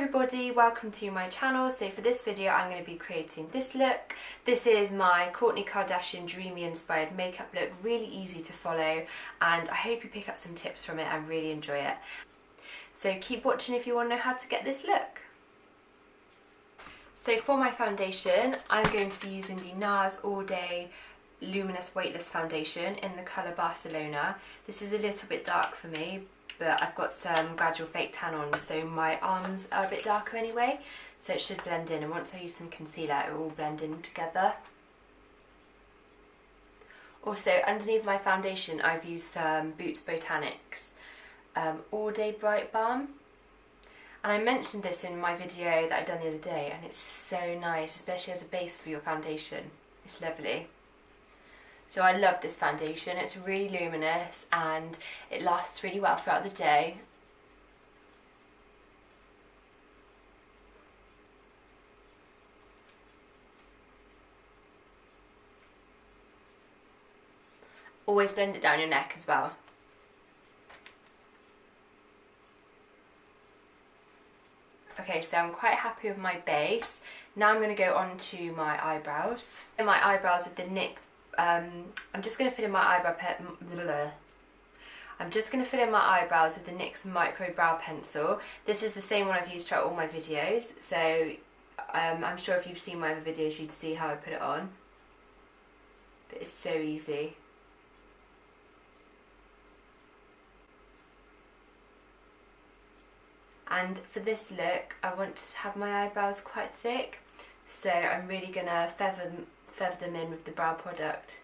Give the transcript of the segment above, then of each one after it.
everybody, welcome to my channel. So for this video I'm going to be creating this look. This is my Kourtney Kardashian Dreamy inspired makeup look, really easy to follow, and I hope you pick up some tips from it and really enjoy it. So keep watching if you want to know how to get this look. So for my foundation I'm going to be using the NARS All Day Luminous Weightless Foundation in the colour Barcelona. This is a little bit dark for me, but I've got some gradual fake tan on, so my arms are a bit darker anyway, so it should blend in, and once I use some concealer it will all blend in together. Also underneath my foundation I've used some Boots Botanics All Day Bright Balm, and I mentioned this in my video that I done the other day, and it's so nice, especially as a base for your foundation. It's lovely. So I love this foundation, it's really luminous and it lasts really well throughout the day. Always blend it down your neck as well. Okay, so I'm quite happy with my base. Now I'm going to go on to my eyebrows. In my eyebrows with the NYX, I'm just going to fill in my eyebrows with the NYX Micro Brow Pencil. This is the same one I've used throughout all my videos, so I'm sure if you've seen my other videos you'd see how I put it on. But it's so easy. And for this look I want to have my eyebrows quite thick, so I'm really going to feather them in with the brow product.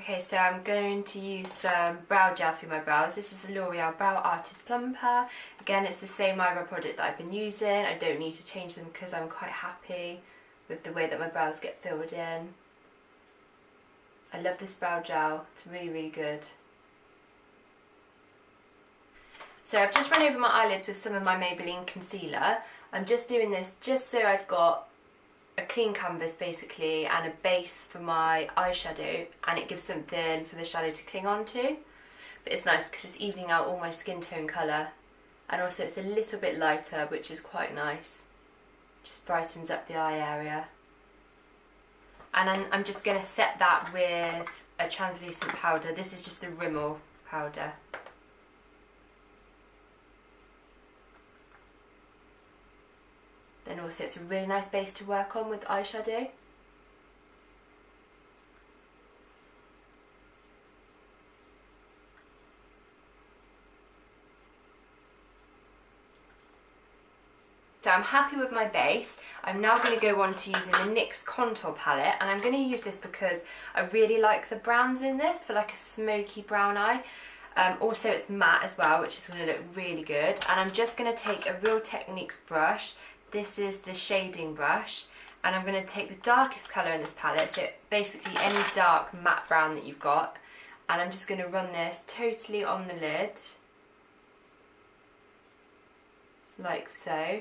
Okay, so I'm going to use some brow gel for my brows. This is the L'Oreal Brow Artist Plumper. Again, it's the same eyebrow product that I've been using. I don't need to change them because I'm quite happy with the way that my brows get filled in. I love this brow gel, it's really, really good. So I've just run over my eyelids with some of my Maybelline concealer. I'm just doing this just so I've got a clean canvas basically and a base for my eyeshadow, and it gives something for the shadow to cling on to. But it's nice because it's evening out all my skin tone colour, and also it's a little bit lighter, which is quite nice. Just brightens up the eye area. And then I'm just going to set that with a translucent powder. This is just the Rimmel powder. Then also it's a really nice base to work on with eyeshadow. So I'm happy with my base. I'm now going to go on to using the NYX contour palette, and I'm going to use this because I really like the browns in this for like a smoky brown eye. Also it's matte as well, which is going to look really good. And I'm just going to take a Real Techniques brush. This is the shading brush, and I'm going to take the darkest colour in this palette, so basically any dark matte brown that you've got, and I'm just going to run this totally on the lid, like so,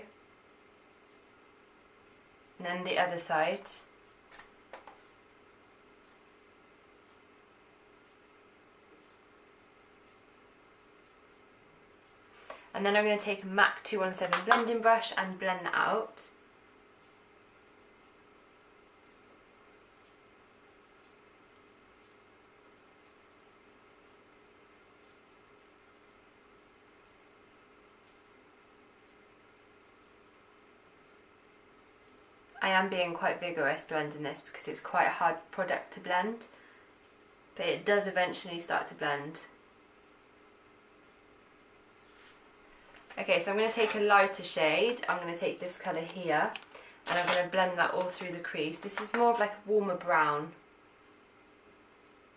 and then the other side. And then I'm going to take a MAC 217 blending brush and blend that out. I am being quite vigorous blending this because it's quite a hard product to blend, but it does eventually start to blend. Okay, so I'm going to take a lighter shade. I'm going to take this colour here, and I'm going to blend that all through the crease. This is more of like a warmer brown.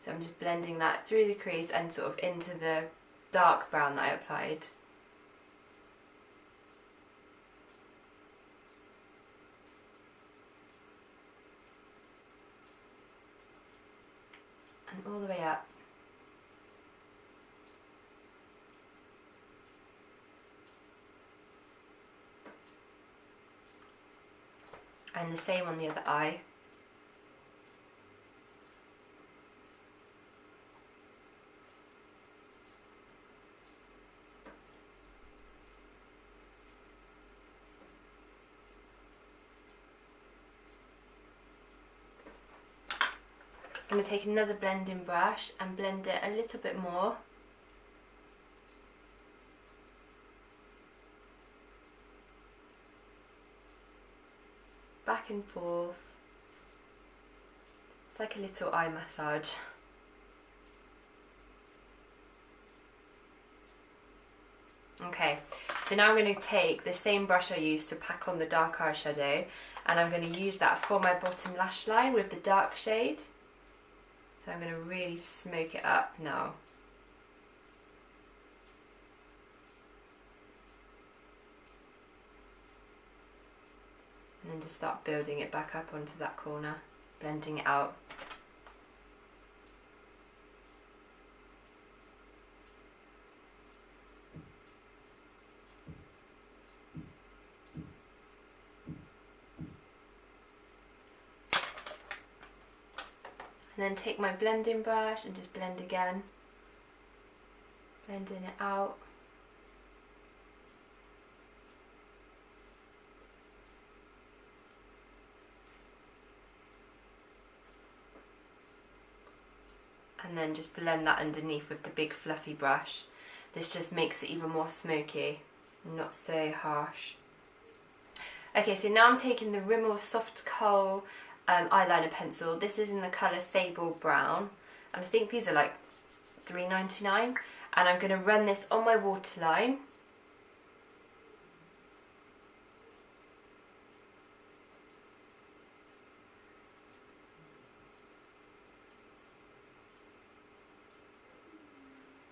So I'm just blending that through the crease and sort of into the dark brown that I applied. And all the way up. And the same on the other eye. I'm going to take another blending brush and blend it a little bit more. Back and forth. It's like a little eye massage. Okay, so now I'm going to take the same brush I used to pack on the dark eyeshadow, and I'm going to use that for my bottom lash line with the dark shade. So I'm going to really smoke it up now. And then just start building it back up onto that corner, blending it out. And then take my blending brush and just blend again, blending it out. And then just blend that underneath with the big fluffy brush. This just makes it even more smoky, not so harsh. Okay, so now I'm taking the Rimmel Soft Kohl eyeliner pencil. This is in the colour Sable Brown, and I think these are like $3.99, and I'm going to run this on my waterline.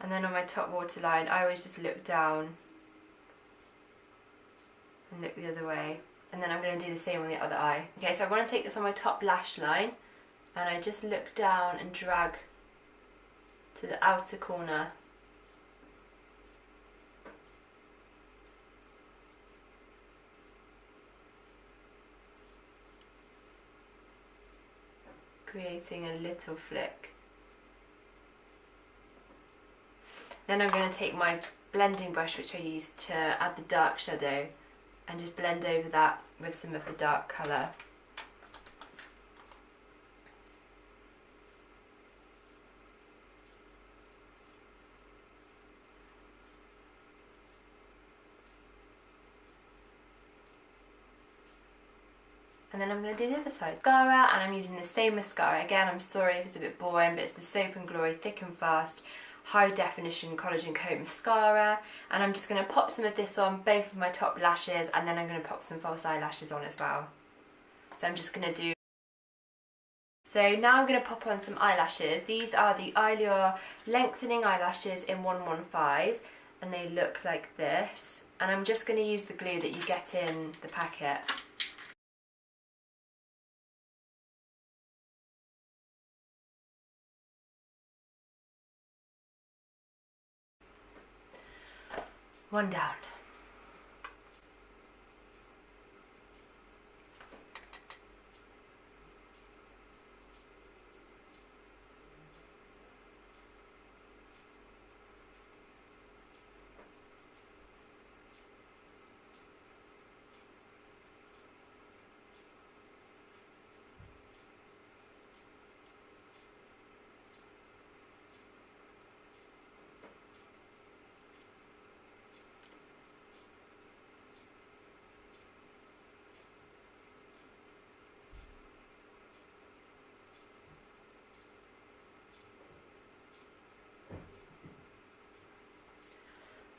And then on my top waterline, I always just look down and look the other way. And then I'm going to do the same on the other eye. Okay, so I want to take this on my top lash line, and I just look down and drag to the outer corner. Creating a little flick. Then I'm going to take my blending brush, which I used to add the dark shadow, and just blend over that with some of the dark colour. And then I'm going to do the other side. Mascara, and I'm using the same mascara. Again, I'm sorry if it's a bit boring, but it's the Soap & Glory Thick and Fast High Definition Collagen Coat Mascara, and I'm just going to pop some of this on both of my top lashes, and then I'm going to pop some false eyelashes on as well. So I'm just going to do... So now I'm going to pop on some eyelashes. These are the Allure Lengthening Eyelashes in 115, and they look like this. And I'm just going to use the glue that you get in the packet. One down.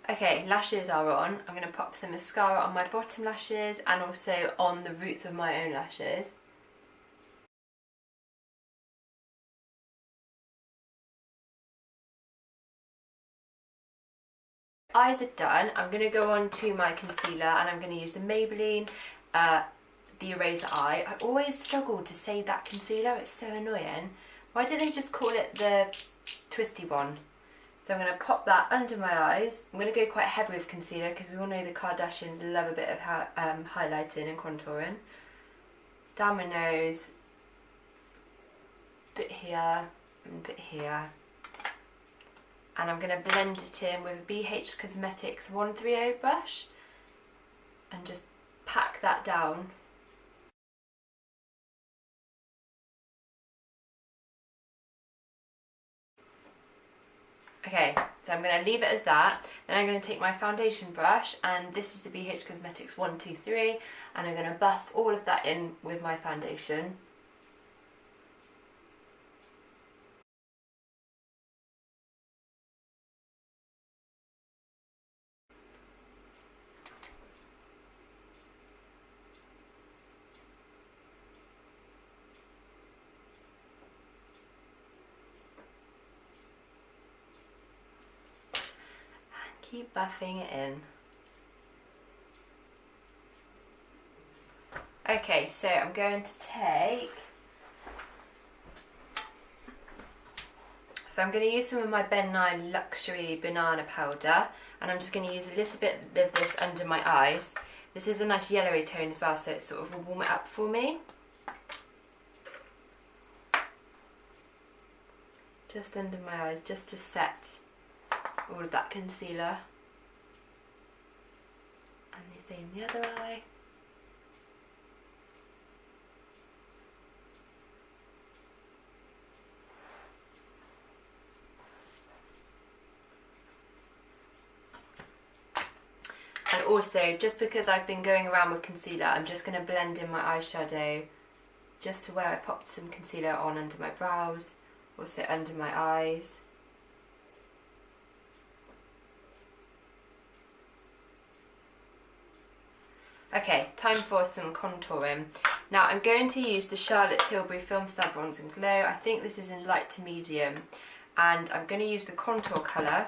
Okay, lashes are on. I'm going to pop some mascara on my bottom lashes and also on the roots of my own lashes. Eyes are done. I'm going to go on to my concealer, and I'm going to use the Maybelline the Eraser Eye. I always struggle to say that concealer, it's so annoying. Why didn't they just call it the twisty one? So I'm going to pop that under my eyes. I'm going to go quite heavy with concealer because we all know the Kardashians love a bit of highlighting and contouring. Down my nose, bit here and bit here. And I'm going to blend it in with a BH Cosmetics 130 brush and just pack that down. Okay, so I'm going to leave it as that. Then I'm going to take my foundation brush, and this is the BH Cosmetics 123, and I'm going to buff all of that in with my foundation. Keep buffing it in. Okay, so I'm going to take... So I'm going to use some of my Ben 9 Luxury Banana Powder, and I'm just going to use a little bit of this under my eyes. This is a nice yellowy tone as well, so it sort of will warm it up for me. Just under my eyes, just to set all of that concealer. And the same the other eye. And also, just because I've been going around with concealer, I'm just going to blend in my eyeshadow just to where I popped some concealer on under my brows, also under my eyes. Okay, time for some contouring. Now I'm going to use the Charlotte Tilbury Film Star Bronze and Glow. I think this is in light to medium, and I'm going to use the contour colour.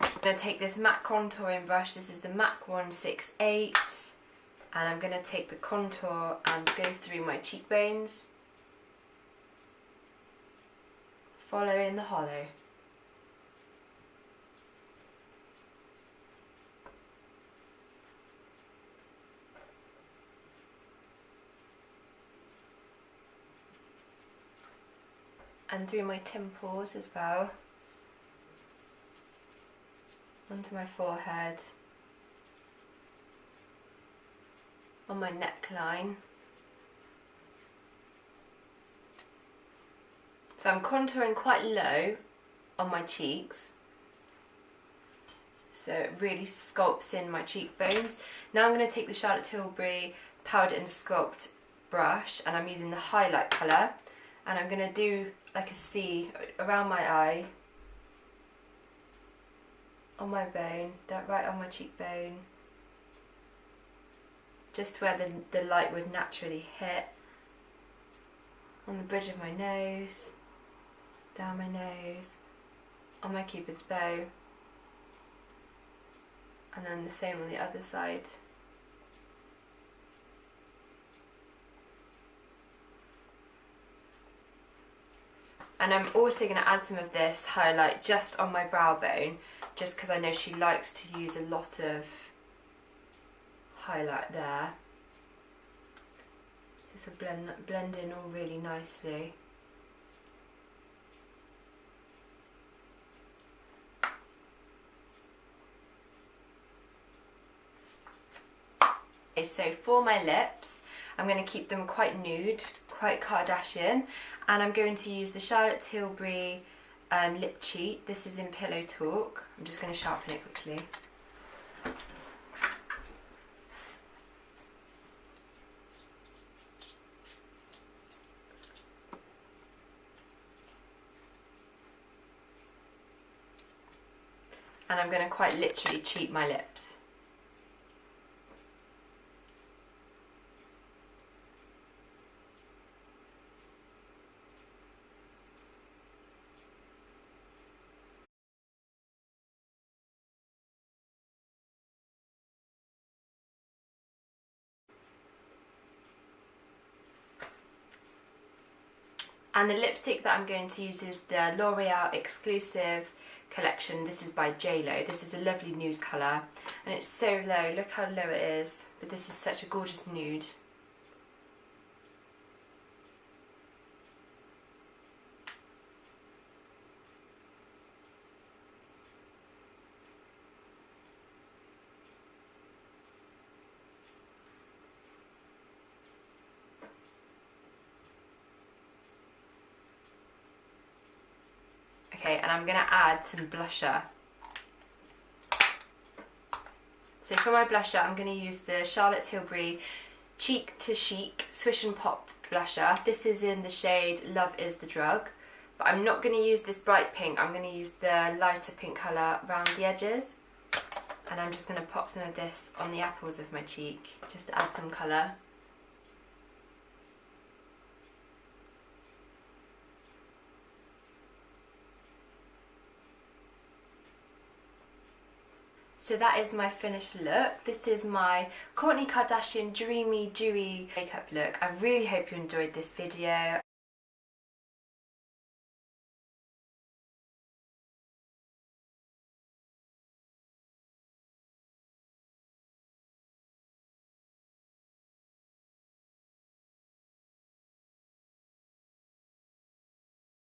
I'm going to take this MAC contouring brush. This is the MAC 168, and I'm going to take the contour and go through my cheekbones, following the hollow. And through my temples as well, onto my forehead, on my neckline. So I'm contouring quite low on my cheeks, so it really sculpts in my cheekbones. Now I'm going to take the Charlotte Tilbury Powder and Sculpt brush, and I'm using the highlight colour, and I'm going to do like a C around my eye, on my bone, right on my cheekbone, just where the light would naturally hit, on the bridge of my nose, down my nose, on my cupid's bow, and then the same on the other side. And I'm also going to add some of this highlight just on my brow bone, just because I know she likes to use a lot of highlight there. So this will blend in all really nicely. Okay, so for my lips, I'm going to keep them quite nude, quite Kardashian, and I'm going to use the Charlotte Tilbury lip cheat. This is in Pillow Talk. I'm just going to sharpen it quickly. And I'm going to quite literally cheat my lips. And the lipstick that I'm going to use is the L'Oreal exclusive collection. This is by JLo. This is a lovely nude colour, and it's so low. Look how low it is, but this is such a gorgeous nude. Okay, and I'm gonna add some blusher. So for my blusher, I'm gonna use the Charlotte Tilbury Cheek to Chic Swish and Pop blusher. This is in the shade Love is the Drug. But I'm not going to use this bright pink, I'm going to use the lighter pink colour around the edges. And I'm just going to pop some of this on the apples of my cheek, just to add some colour. So that is my finished look. This is my Khloe Kardashian Dreamy Dewy makeup look. I really hope you enjoyed this video.